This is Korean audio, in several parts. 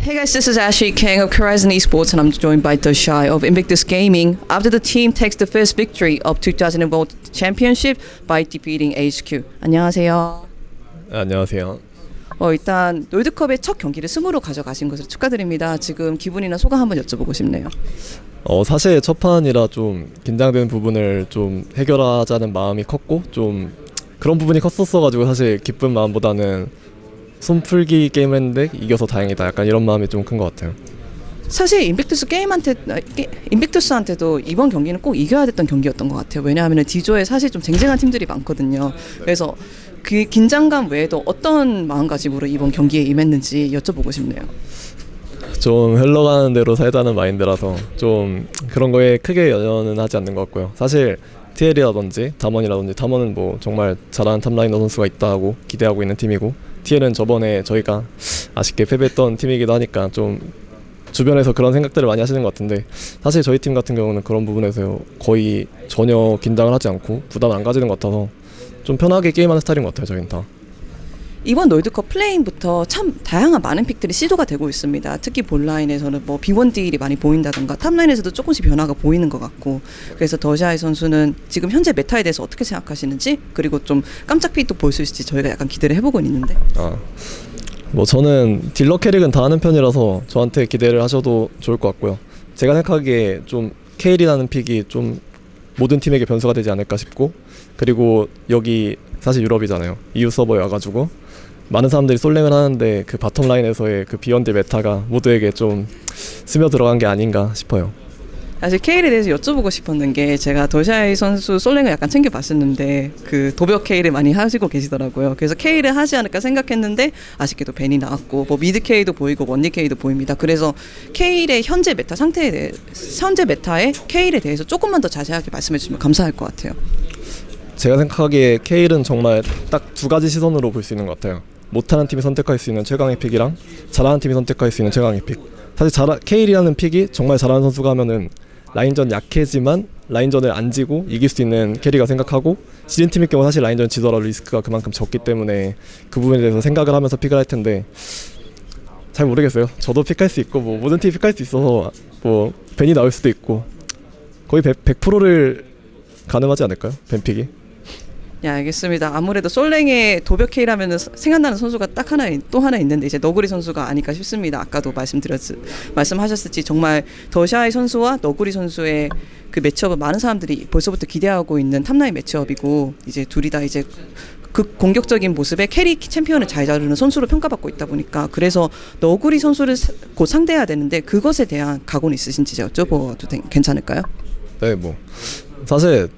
Hey guys, this is Ashley Kang of KORIZON Esports and I'm joined by TheShy of Invictus Gaming after the team takes the first victory of 2012 championship by defeating HQ. 안녕하세요. 안녕하세요. 일단 롤드컵의 첫 경기를 승으로 가져가신 것을 축하드립니다. 지금 기분이나 소감 한번 여쭤보고 싶네요. 사실 첫 판이라 좀 긴장되는 부분을 좀 해결하자는 마음이 컸고 좀 그런 부분이 컸었어가지고 사실 기쁜 마음보다는 손풀기 게임을 했는데 이겨서 다행이다 약간 이런 마음이 좀 큰 것 같아요. 사실 인빅투스한테도 이번 경기는 꼭 이겨야 됐던 경기였던 것 같아요. 왜냐하면 D조에 사실 좀 쟁쟁한 팀들이 많거든요. 그래서 그 긴장감 외에도 어떤 마음가짐으로 이번 경기에 임했는지 여쭤보고 싶네요. 좀 흘러가는 대로 살자는 마인드라서 좀 그런 거에 크게 연연은 하지 않는 것 같고요. 사실 TL이라든지 담원은 뭐 정말 잘하는 탑라이너 선수가 있다고 기대하고 있는 팀이고 TL은 저번에 저희가 아쉽게 패배했던 팀이기도 하니까 좀 주변에서 그런 생각들을 많이 하시는 것 같은데 사실 저희 팀 같은 경우는 그런 부분에서 거의 전혀 긴장을 하지 않고 부담을 안 가지는 것 같아서 좀 편하게 게임하는 스타일인 것 같아요. 저희는 다. 이번 롤드컵 플레이인부터 참 다양한 많은 픽들이 시도가 되고 있습니다. 특히 본라인에서는 뭐 B1 딜이 많이 보인다든가 탑라인에서도 조금씩 변화가 보이는 것 같고 그래서 더샤이 선수는 지금 현재 메타에 대해서 어떻게 생각하시는지 그리고 좀 깜짝 픽도 볼 수 있을지 저희가 약간 기대를 해보고 있는데 뭐 저는 딜러 캐릭은 다 하는 편이라서 저한테 기대를 하셔도 좋을 것 같고요. 제가 생각하기에 좀 케일이라는 픽이 좀 모든 팀에게 변수가 되지 않을까 싶고 그리고 여기 사실 유럽이잖아요. EU 서버에 와가지고 많은 사람들이 솔랭을 하는데 그 바텀라인에서의 그 비욘드 메타가 모두에게 좀 스며들어간 게 아닌가 싶어요. 사실 케일에 대해서 여쭤보고 싶었는 게 제가 더샤이 선수 솔랭을 약간 챙겨봤었는데 그 도벽 케일을 많이 하시고 계시더라고요. 그래서 케일을 하지 않을까 생각했는데 아쉽게도 벤이 나왔고 뭐 미드 케이도 보이고 원리 케이도 보입니다. 그래서 케일의 현재 메타의 케일에 대해서 조금만 더 자세하게 말씀해 주시면 감사할 것 같아요. 제가 생각하기에 케일은 정말 딱 두 가지 시선으로 볼 수 있는 것 같아요. 못하는 팀이 선택할 수 있는 최강의 픽이랑 잘하는 팀이 선택할 수 있는 최강의 픽. 사실 케일이라는 픽이 정말 잘하는 선수가 하면은 라인전 약해지만 라인전을 안 지고 이길 수 있는 캐리가 생각하고 시즌팀일 경우 사실 라인전 지더라도 리스크가 그만큼 적기 때문에 그 부분에 대해서 생각을 하면서 픽을 할 텐데 잘 모르겠어요. 저도 픽할 수 있고 뭐 모든 팀이 픽할 수 있어서 뭐 벤이 나올 수도 있고 거의 100%를 가늠하지 않을까요? 벤 픽이? 네, 알겠습니다. 아무래도 솔랭의 도벽 K라면 생각나는 선수가 또 하나 있는데 이제 너구리 선수가 아닐까 싶습니다. 아까도 말씀하셨을지 정말 더샤이 선수와 너구리 선수의 그 매치업은 많은 사람들이 벌써부터 기대하고 있는 탑라인 매치업이고 이제 둘이 다 이제 극공격적인 모습의 캐리 챔피언을 잘 다루는 선수로 평가받고 있다 보니까 그래서 너구리 선수를 곧 상대해야 되는데 그것에 대한 각오는 있으신지 여쭤봐도 괜찮을까요? 네, 뭐 사실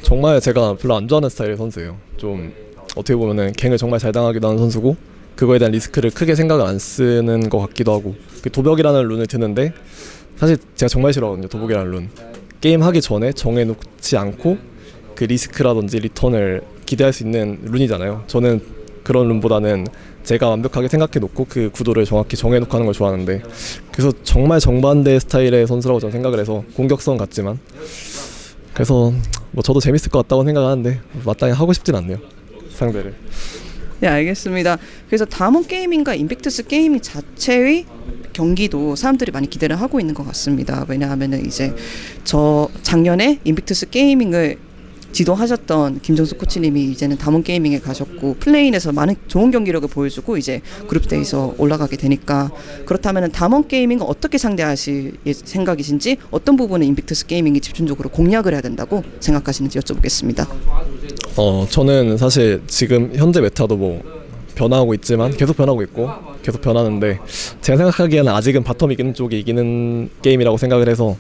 정말 제가 별로 안 좋아하는 스타일의 선수예요. 좀 어떻게 보면은 갱을 정말 잘 당하기도 하는 선수고 그거에 대한 리스크를 크게 생각을 안 쓰는 것 같기도 하고 그 도벽이라는 룬을 드는데 사실 제가 정말 싫어하거든요. 도벽이라는 룬 게임 하기 전에 정해놓지 않고 그 리스크라든지 리턴을 기대할 수 있는 룬이잖아요. 저는 그런 룬보다는 제가 완벽하게 생각해놓고 그 구도를 정확히 정해놓고 하는 걸 좋아하는데 그래서 정말 정반대 스타일의 선수라고 저는 생각을 해서 공격성 같지만 그래서 뭐 저도 재밌을 것 같다고 생각하는데 마땅히 하고 싶진 않네요. 상대를. 네, 알겠습니다. 그래서 담원 게이밍과 인빅투스 게이밍 자체의 경기도 사람들이 많이 기대를 하고 있는 것 같습니다. 왜냐하면은 이제 저 작년에 인빅투스 게이밍을 지도하셨던 김정수 코치님이 이제는 담원 게이밍에 가셨고 플레인에서 많은 좋은 경기력을 보여주고 이제 그룹대에서 올라가게 되니까 그렇다면 담원 게이밍을 어떻게 상대하실 생각이신지 어떤 부분에 인빅투스 게이밍이 집중적으로 공략을 해야 된다고 생각하시는지 여쭤보겠습니다. 저는 사실 지금 현재 메타도 뭐 변화하고 있지만 계속 변하고 있고 계속 변하는데 제가 생각하기에는 아직은 바텀 이기는 쪽이 이기는 게임이라고 생각을 해서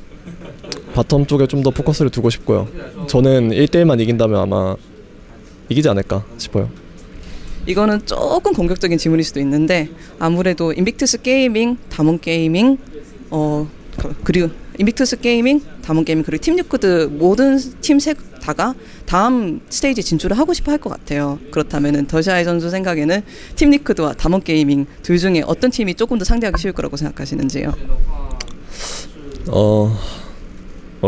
바텀 쪽에 좀 더 포커스를 두고 싶고요. 저는 1대1만 이긴다면 아마 이기지 않을까 싶어요. 이거는 조금 공격적인 질문일 수도 있는데 아무래도 인빅투스 게이밍, 담원 게이밍 그리고 인빅투스 게이밍, 담원 게이밍 그리고 팀 리퀴드 모든 팀 세 다가 다음 스테이지 진출을 하고 싶어 할 것 같아요. 그렇다면은 더샤이 선수 생각에는 팀 리퀴드와 담원 게이밍 둘 중에 어떤 팀이 조금 더 상대하기 쉬울 거라고 생각하시는지요?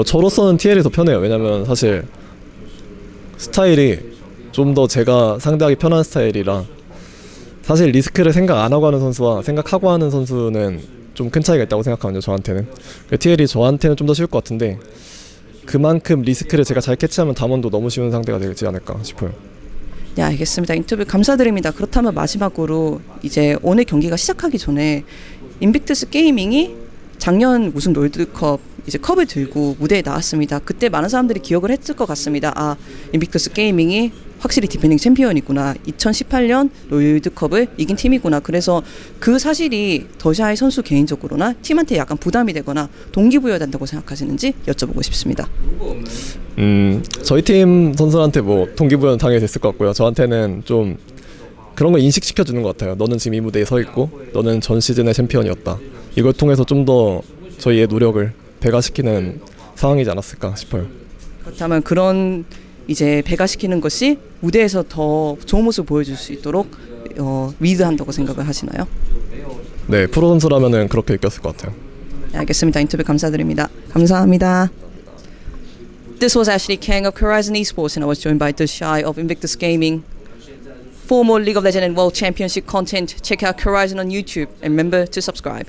저로서는 TL이 더 편해요. 왜냐면 사실 스타일이 좀 더 제가 상대하기 편한 스타일이라 사실 리스크를 생각 안 하고 하는 선수와 생각하고 하는 선수는 좀 큰 차이가 있다고 생각하거든요. 저한테는. TL이 저한테는 좀 더 쉬울 것 같은데 그만큼 리스크를 제가 잘 캐치하면 담원도 너무 쉬운 상대가 되지 않을까 싶어요. 네, 알겠습니다. 인터뷰 감사드립니다. 그렇다면 마지막으로 이제 오늘 경기가 시작하기 전에 인빅투스 게이밍이 작년 우승 롤드컵 이제 컵을 들고 무대에 나왔습니다. 그때 많은 사람들이 기억을 했을 것 같습니다. 아, 인빅투스 게이밍이 확실히 디펜딩 챔피언이구나. 2018년 롤드컵을 이긴 팀이구나. 그래서 그 사실이 더샤이 선수 개인적으로나 팀한테 약간 부담이 되거나 동기부여된다고 생각하시는지 여쭤보고 싶습니다. 저희 팀 선수한테 뭐 동기부여는 당연히 됐을 것 같고요. 저한테는 좀 그런 걸 인식시켜주는 것 같아요. 너는 지금 이 무대에 서 있고 너는 전 시즌의 챔피언이었다. 이걸 통해서 좀 더 저희의 노력을 배가시키는 상황이지 않았을까 싶어요. 그렇다면 그런 이제 배가시키는 것이 무대에서 더 좋은 모습을 보여줄 수 있도록 리드한다고 생각을 하시나요? 네, 프로 선수라면은 그렇게 느꼈을 것 같아요. 네, 알겠습니다. 인터뷰 감사드립니다. 감사합니다. This was Ashley Kang of KORIZON Esports and I was joined by TheShy of Invictus Gaming. For more League of Legends and World Championship content, check out KORIZON on YouTube and remember to subscribe.